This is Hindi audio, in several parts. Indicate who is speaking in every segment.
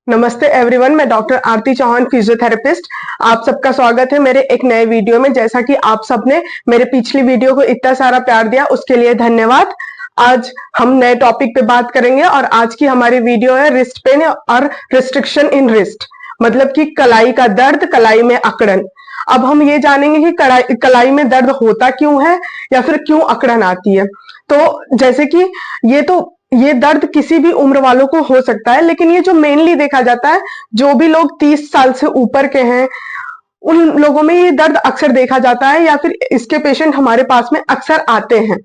Speaker 1: नमस्ते एवरीवन, मैं डॉक्टर आरती चौहान, फिजियोथेरेपिस्ट। आप सबका स्वागत है मेरे एक नए वीडियो में। जैसा कि आप सबने मेरे पिछली वीडियो को इतना सारा प्यार दिया, उसके लिए धन्यवाद। आज हम नए टॉपिक पे बात करेंगे और आज की हमारी वीडियो है रिस्ट पेन और रिस्ट्रिक्शन इन रिस्ट, मतलब कि कलाई का दर्द, कलाई में अकड़न। अब हम ये जानेंगे कि कलाई में दर्द होता क्यों है या फिर क्यों अकड़न आती है। तो जैसे कि ये दर्द किसी भी उम्र वालों को हो सकता है, लेकिन ये जो मेनली देखा जाता है, जो भी लोग 30 साल से ऊपर के हैं उन लोगों में ये दर्द अक्सर देखा जाता है, या फिर इसके पेशेंट हमारे पास में अक्सर आते हैं।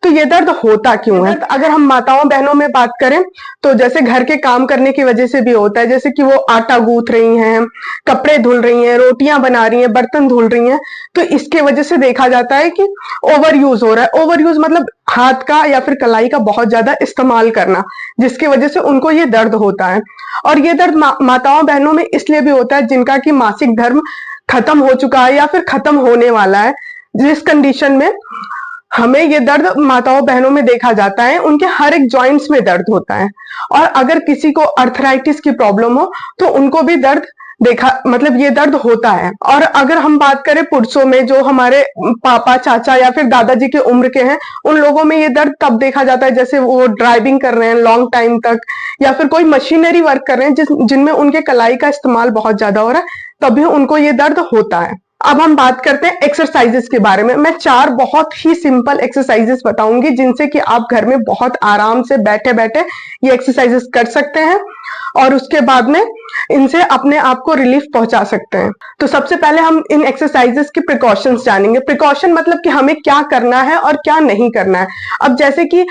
Speaker 1: तो ये दर्द होता क्यों है? अगर हम माताओं बहनों में बात करें तो जैसे घर के काम करने की वजह से भी होता है, जैसे कि वो आटा गूंथ रही हैं, कपड़े धुल रही हैं, रोटियां बना रही हैं, बर्तन धुल रही हैं, तो इसके वजह से देखा जाता है कि ओवर यूज हो रहा है। ओवर यूज मतलब हाथ का या फिर कलाई का बहुत ज्यादा इस्तेमाल करना, जिसकी वजह से उनको ये दर्द होता है। और ये दर्द माताओं बहनों में इसलिए भी होता है जिनका कि मासिक धर्म खत्म हो चुका है या फिर खत्म होने वाला है, जिस कंडीशन में हमें ये दर्द माताओं बहनों में देखा जाता है। उनके हर एक जॉइंट्स में दर्द होता है। और अगर किसी को अर्थराइटिस की प्रॉब्लम हो तो उनको भी दर्द मतलब ये दर्द होता है। और अगर हम बात करें पुरुषों में, जो हमारे पापा चाचा या फिर दादाजी के उम्र के हैं, उन लोगों में ये दर्द तब देखा जाता है जैसे वो ड्राइविंग कर रहे हैं लॉन्ग टाइम तक, या फिर कोई मशीनरी वर्क कर रहे हैं जिनमें उनके कलाई का इस्तेमाल बहुत ज्यादा हो रहा है, तभी उनको ये दर्द होता है। अब हम बात करते हैं एक्सरसाइजेस के बारे में। मैं 4 बहुत ही सिंपल एक्सरसाइजेस बताऊंगी जिनसे कि आप घर में बहुत आराम से बैठे बैठे ये एक्सरसाइजेस कर सकते हैं और उसके बाद में इनसे अपने आप को रिलीफ पहुंचा सकते हैं। तो सबसे पहले हम इन एक्सरसाइजेस के प्रिकॉशंस जानेंगे। प्रिकॉशन मतलब कि हमें क्या करना है और क्या नहीं करना है। अब जैसे कि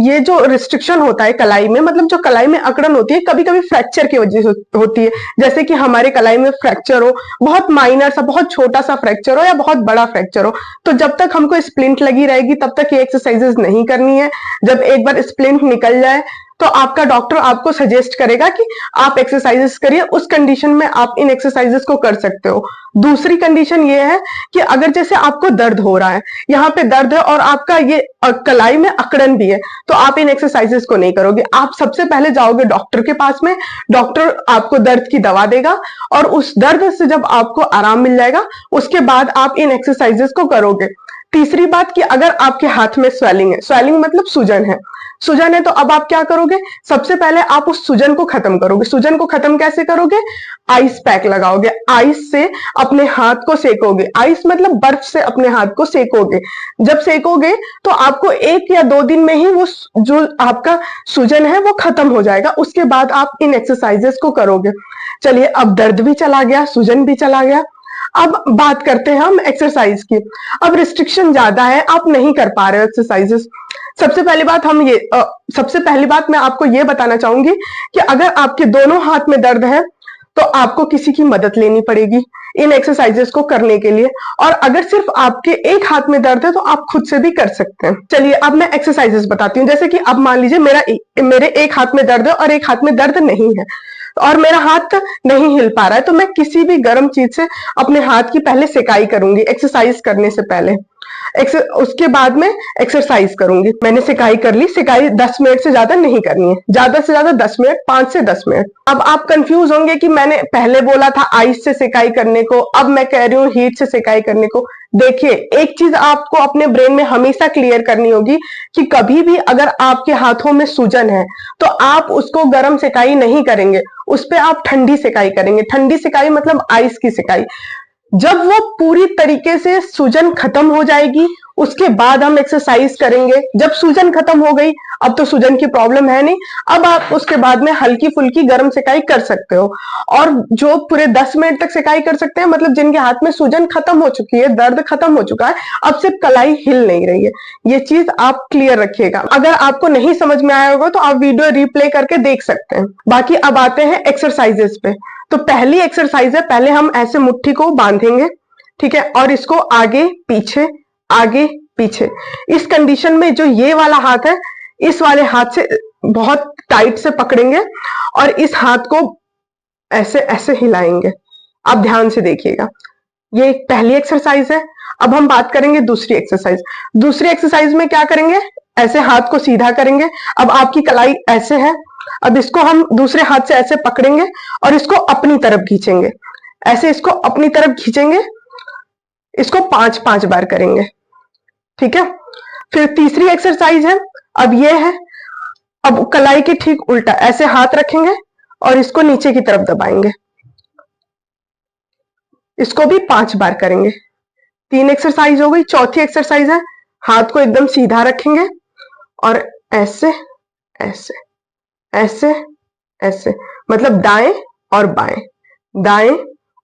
Speaker 1: ये जो रिस्ट्रिक्शन होता है कलाई में, मतलब जो कलाई में अकड़न होती है, कभी कभी फ्रैक्चर की वजह से होती है। जैसे कि हमारे कलाई में फ्रैक्चर हो, बहुत माइनर सा, बहुत छोटा सा फ्रैक्चर हो या बहुत बड़ा फ्रैक्चर हो, तो जब तक हमको स्प्लिंट लगी रहेगी तब तक ये एक्सरसाइजेस नहीं करनी है। जब एक बार स्प्लिंट निकल जाए तो आपका डॉक्टर आपको सजेस्ट करेगा कि आप एक्सरसाइजेस करिए। उस कंडीशन में आप इन एक्सरसाइजेस को कर सकते हो। दूसरी कंडीशन ये है कि अगर जैसे आपको दर्द हो रहा है, यहाँ पे दर्द है और आपका ये कलाई में अकड़न भी है, तो आप इन एक्सरसाइजेस को नहीं करोगे। आप सबसे पहले जाओगे डॉक्टर के पास में, डॉक्टर आपको दर्द की दवा देगा और उस दर्द से जब आपको आराम मिल जाएगा उसके बाद आप इन एक्सरसाइजेस को करोगे। तीसरी बात कि अगर आपके हाथ में स्वेलिंग है, स्वेलिंग मतलब सूजन है, सूजन है, तो अब आप क्या करोगे? सबसे पहले आप उस सूजन को खत्म करोगे। सूजन को खत्म कैसे करोगे? आइस पैक लगाओगे, आइस से अपने हाथ को सेकोगे। आइस मतलब बर्फ से अपने हाथ को सेकोगे। जब सेकोगे तो आपको 1 या 2 दिन में ही वो जो आपका सूजन है वो खत्म हो जाएगा। उसके बाद आप इन एक्सरसाइजेस को करोगे। चलिए, अब दर्द भी चला गया, सूजन भी चला गया। अब बात करते हैं हम एक्सरसाइज की। अब रिस्ट्रिक्शन ज्यादा है, आप नहीं कर पा रहे हो एक्सरसाइजेस। सबसे पहली बात मैं आपको ये बताना चाहूंगी कि अगर आपके दोनों हाथ में दर्द है तो आपको किसी की मदद लेनी पड़ेगी इन एक्सरसाइजेस को करने के लिए। और अगर सिर्फ आपके एक हाथ में दर्द है तो आप खुद से भी कर सकते हैं। चलिए, अब मैं एक्सरसाइजेस बताती हूँ। जैसे कि अब मान लीजिए मेरे एक हाथ में दर्द है और एक हाथ में दर्द नहीं है और मेरा हाथ नहीं हिल पा रहा है, तो मैं किसी भी गर्म चीज से अपने हाथ की पहले सिकाई करूंगी एक्सरसाइज करने से पहले। उसके बाद में एक्सरसाइज करूंगी। मैंने सिकाई कर ली। सिकाई 10 मिनट से ज्यादा नहीं करनी है, ज्यादा से ज्यादा 10 मिनट, 5 से 10 मिनट। अब आप कंफ्यूज होंगे कि मैंने पहले बोला था आइस से सिकाई करने को, अब मैं कह रही हूँ हीट से सिकाई करने को। देखिए, एक चीज आपको अपने ब्रेन में हमेशा क्लियर करनी होगी कि कभी भी अगर आपके हाथों में सूजन है तो आप उसको गर्म सिकाई नहीं करेंगे, उस पर आप ठंडी सिकाई करेंगे। ठंडी सिकाई मतलब आइस की सिकाई। जब वो पूरी तरीके से सूजन खत्म हो जाएगी उसके बाद हम एक्सरसाइज करेंगे। जब सूजन खत्म हो गई, अब तो सूजन की प्रॉब्लम है नहीं, अब आप उसके बाद में हल्की फुल्की गर्म सिकाई कर सकते हो। और जो पूरे 10 मिनट तक सिकाई कर सकते हैं, मतलब जिनके हाथ में सूजन खत्म हो चुकी है, दर्द खत्म हो चुका है, अब सिर्फ कलाई हिल नहीं रही है। ये चीज आप क्लियर रखिएगा। अगर आपको नहीं समझ में आया होगा तो आप वीडियो रिप्ले करके देख सकते हैं। बाकी अब आते हैं एक्सरसाइजेस पे। तो पहली एक्सरसाइज है, पहले हम ऐसे मुट्ठी को बांधेंगे, ठीक है, और इसको आगे पीछे आगे पीछे। इस कंडीशन में जो ये वाला हाथ है, इस वाले हाथ से बहुत टाइट से पकड़ेंगे और इस हाथ को ऐसे ऐसे हिलाएंगे। आप ध्यान से देखिएगा। ये एक पहली एक्सरसाइज है। अब हम बात करेंगे दूसरी एक्सरसाइज। दूसरी एक्सरसाइज में क्या करेंगे? ऐसे हाथ को सीधा करेंगे। अब आपकी कलाई ऐसे है, अब इसको हम दूसरे हाथ से ऐसे पकड़ेंगे और इसको अपनी तरफ खींचेंगे। ऐसे इसको अपनी तरफ खींचेंगे, इसको 5-5 बार करेंगे, ठीक है। फिर तीसरी एक्सरसाइज है, अब ये है, अब कलाई के ठीक उल्टा ऐसे हाथ रखेंगे और इसको नीचे की तरफ दबाएंगे, इसको भी 5 बार करेंगे। 3 एक्सरसाइज हो गई। चौथी एक्सरसाइज है, हाथ को एकदम सीधा रखेंगे और ऐसे ऐसे ऐसे ऐसे, मतलब दाएं और बाएं, दाएं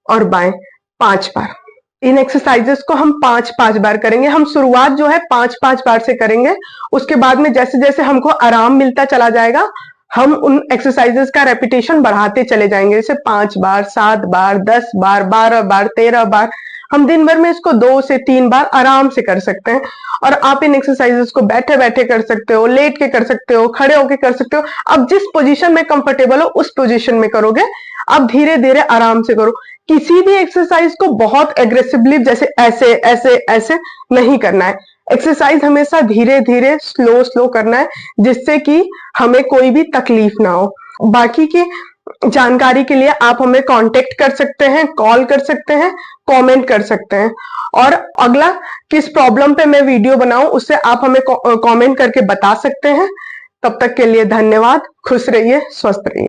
Speaker 1: और बाएं 5 बार। इन एक्सरसाइजेस को हम 5-5 बार करेंगे। हम शुरुआत जो है 5-5 बार से करेंगे, उसके बाद में जैसे जैसे हमको आराम मिलता चला जाएगा, हम उन एक्सरसाइजेस का रेपिटेशन बढ़ाते चले जाएंगे, जैसे 5 बार, 7 बार, 10 बार, 12 बार, 13 बार। हम दिन भर में इसको 2 से 3 बार आराम से कर सकते हैं। और आप इन एक्सरसाइजेस को बैठे बैठे कर सकते हो, लेट के कर सकते हो, खड़े होके कर सकते हो। अब जिस पोजीशन में कंफर्टेबल हो उस पोजीशन में करोगे। अब धीरे धीरे आराम से करो। किसी भी एक्सरसाइज को बहुत एग्रेसिवली जैसे ऐसे ऐसे ऐसे नहीं करना है। एक्सरसाइज हमेशा धीरे धीरे स्लो स्लो करना है, जिससे कि हमें कोई भी तकलीफ ना हो। बाकी की जानकारी के लिए आप हमें कांटेक्ट कर सकते हैं, कॉल कर सकते हैं, कमेंट कर सकते हैं। और अगला किस प्रॉब्लम पे मैं वीडियो बनाऊं उससे आप हमें कमेंट करके बता सकते हैं। तब तक के लिए धन्यवाद। खुश रहिए, स्वस्थ रहिए।